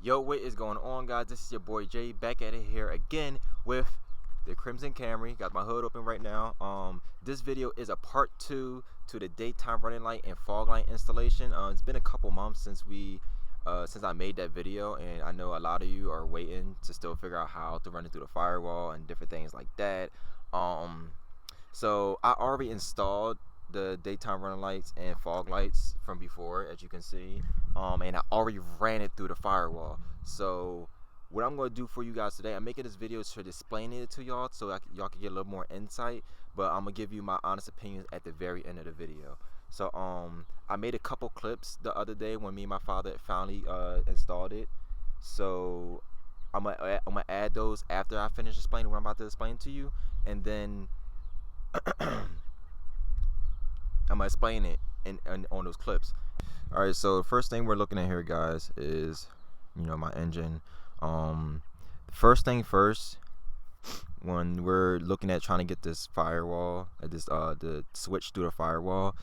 Yo, what is going on, guys? This is your boy Jay back at it here again with the Crimson Camry. Got my hood open right now. This video is a part 2 to the daytime running light and fog light installation. It's been a couple months since I made that video, and I know a lot of you are waiting to still figure out how to run it through the firewall and different things like that. So I already installed the daytime running lights and fog lights from before, as you can see, and I already ran it through the firewall. So what I'm going to do for you guys today, I'm making this video to explain it to y'all so y'all can get a little more insight, but I'm going to give you my honest opinions at the very end of the video. So I made a couple clips the other day when me and my father finally installed it. So I'm gonna add those after I finish explaining what I'm about to explain to you, and then I'm gonna explain it on those clips. All right, so the first thing we're looking at here, guys, is my engine. First thing first, when we're looking at trying to get this firewall, the switch through the firewall,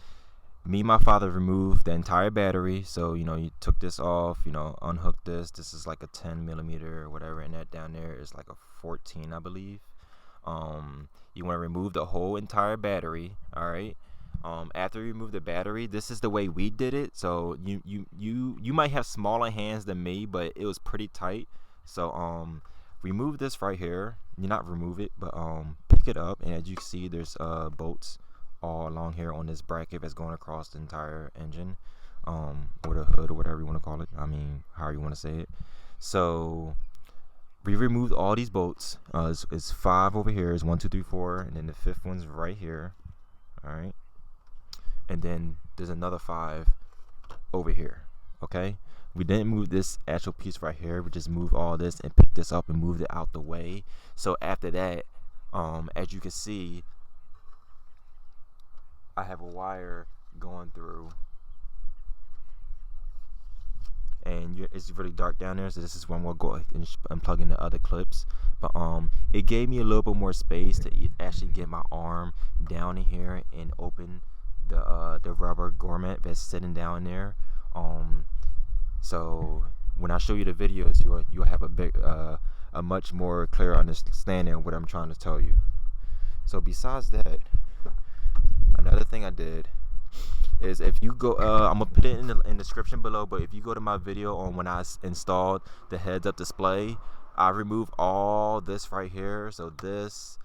me and my father removed the entire battery. So you took this off, unhooked this. This is like a 10 millimeter or whatever, and that down there is like a 14, I believe. You want to remove the whole entire battery. All right. After you remove the battery, this is the way we did it. So you might have smaller hands than me, but it was pretty tight. So remove this right here. You not remove it, but pick it up, and as you can see, there's bolts all along here on this bracket that's going across the entire engine, or the hood, or whatever you want to call it. I mean, however you want to say it. So we removed all these bolts. It's 5 over here. It's 1, 2, 3, 4, and then the 5th one's right here. All right, and then there's another 5 over here. Okay, we didn't move this actual piece right here. We just moved all this and picked this up and moved it out the way. So after that, as you can see, I have a wire going through, and it's really dark down there, so this is when we'll go and unplug in the other clips. But it gave me a little bit more space to actually get my arm down in here and open the rubber grommet that's sitting down there. So when I show you the videos, you'll have a much more clear understanding of what I'm trying to tell you. So besides that, another thing I did is, if you go, I'm gonna put it in the description below, but if you go to my video on when I installed the heads-up display, I removed all this right here. So this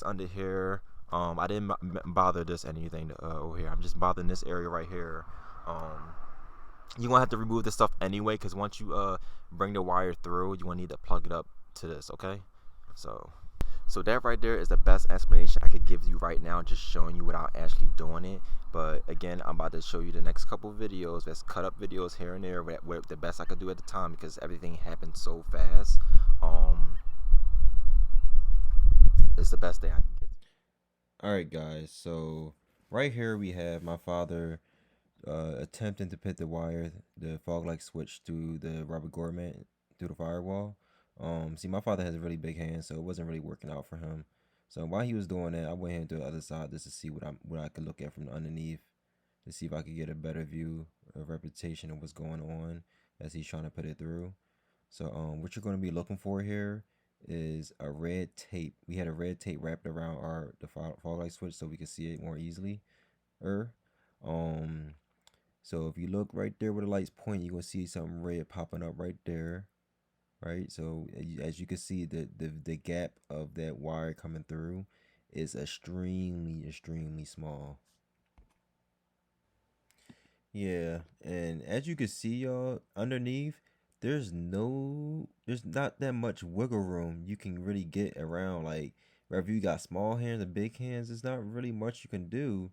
under here. I didn't bother this anything over here. I'm just bothering this area right here. You're gonna have to remove this stuff anyway, because once you bring the wire through, you're gonna need to plug it up to this. Okay, so that right there is the best explanation I could give you right now, just showing you without actually doing it. But again, I'm about to show you the next couple videos. That's cut up videos here and there, where the best I could do at the time, because everything happened so fast. It's the best thing I can give. Alright, guys, so right here we have my father attempting to put the fog light switch through the rubber grommet through the firewall. See, my father has a really big hand, so it wasn't really working out for him. So while he was doing that, I went here to the other side just to see what I could look at from underneath, to see if I could get a better view, a representation of what's going on as he's trying to put it through. So what you're going to be looking for here is a red tape. We had a red tape wrapped around the fog light switch so we could see it more easily. So if you look right there where the lights point, you're gonna see something red popping up right there. Right, so as you can see, the gap of that wire coming through is extremely small. Yeah, and as you can see, y'all, underneath, there's not that much wiggle room you can really get around. Like, wherever you got small hands and big hands, there's not really much you can do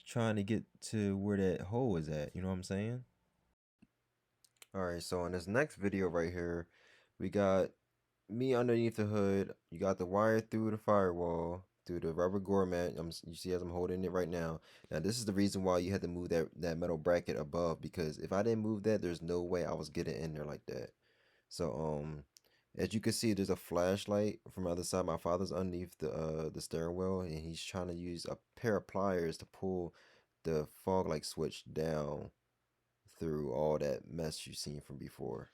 trying to get to where that hole is at. You know what I'm saying? Alright, so in this next video right here, we got me underneath the hood. You got the wire through the firewall, through the rubber grommet. You see as I'm holding it right now. Now this is the reason why you had to move that metal bracket above, because if I didn't move that, there's no way I was getting in there like that. So as you can see, there's a flashlight from the other side. My father's underneath the steering wheel, and he's trying to use a pair of pliers to pull the fog light switch down through all that mess you've seen from before.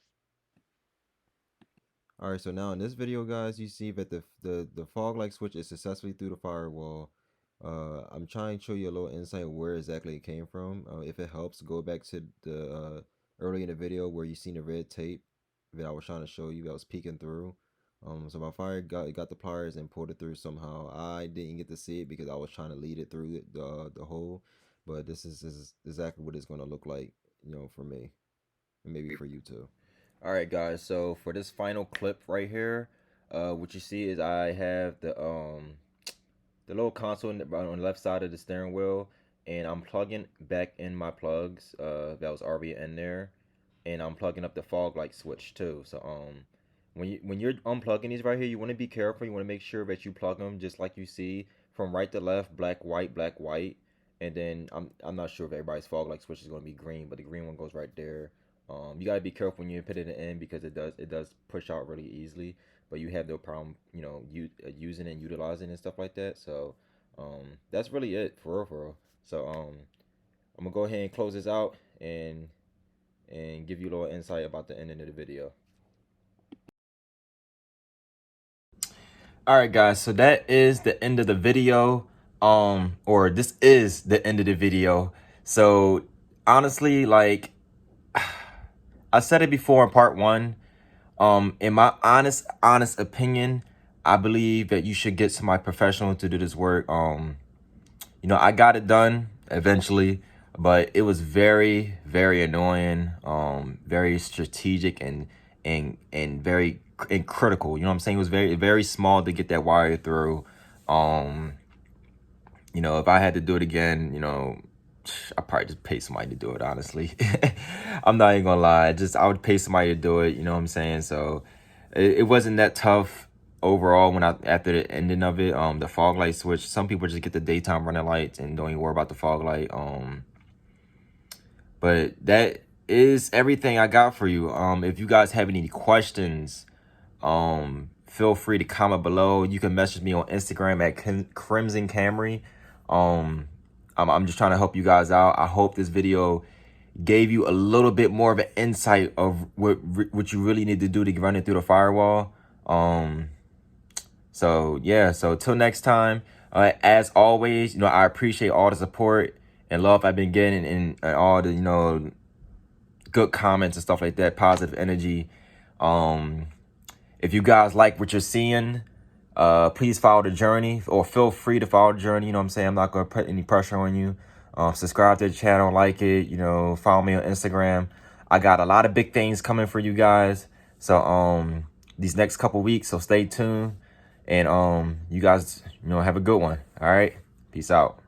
All right, so now in this video, guys, you see that the fog light switch is successfully through the firewall. I'm trying to show you a little insight where exactly it came from. If it helps, go back to the early in the video where you seen the red tape that I was trying to show you that was peeking through. So my fire got the pliers and pulled it through somehow. I didn't get to see it because I was trying to lead it through the hole, but this is exactly what it's going to look like, for me and maybe for you too. All right, guys. So for this final clip right here, what you see is I have the little console on the left side of the steering wheel, and I'm plugging back in my plugs that was already in there, and I'm plugging up the fog light switch too. So when you're unplugging these right here, you want to be careful. You want to make sure that you plug them just like you see from right to left, black, white. And then I'm not sure if everybody's fog light switch is going to be green, but the green one goes right there. You gotta be careful when you put it in because it does push out really easily, but you have no problem, using and utilizing and stuff like that. So that's really it for real. So I'm gonna go ahead and close this out and give you a little insight about the ending of the video. All right, guys, so that is the end of the video, or this is the end of the video. So honestly, like I said it before in part one, in my honest opinion, I believe that you should get somebody professional to do this work. I got it done eventually, but it was very, very annoying, very strategic and very critical. You know what I'm saying? It was very, very small to get that wire through. If I had to do it again, I'd probably just pay somebody to do it, honestly. I'm not even gonna lie. I would pay somebody to do it, you know what I'm saying? So it wasn't that tough overall after the ending of it. The fog light switch, some people just get the daytime running lights and don't even worry about the fog light. But that is everything I got for you. If you guys have any questions, feel free to comment below. You can message me on Instagram at Crimson Camry. I'm just trying to help you guys out. I hope this video gave you a little bit more of an insight of what you really need to do to run it through the firewall. So yeah, so till next time, as always, I appreciate all the support and love I've been getting and all the, good comments and stuff like that, positive energy. If you guys like what you're seeing, please follow the journey, or feel free to follow the journey. You know what I'm saying? I'm not going to put any pressure on you. Subscribe to the channel, like it, follow me on Instagram. I got a lot of big things coming for you guys. So these next couple weeks, so stay tuned. And you guys, have a good one. All right. Peace out.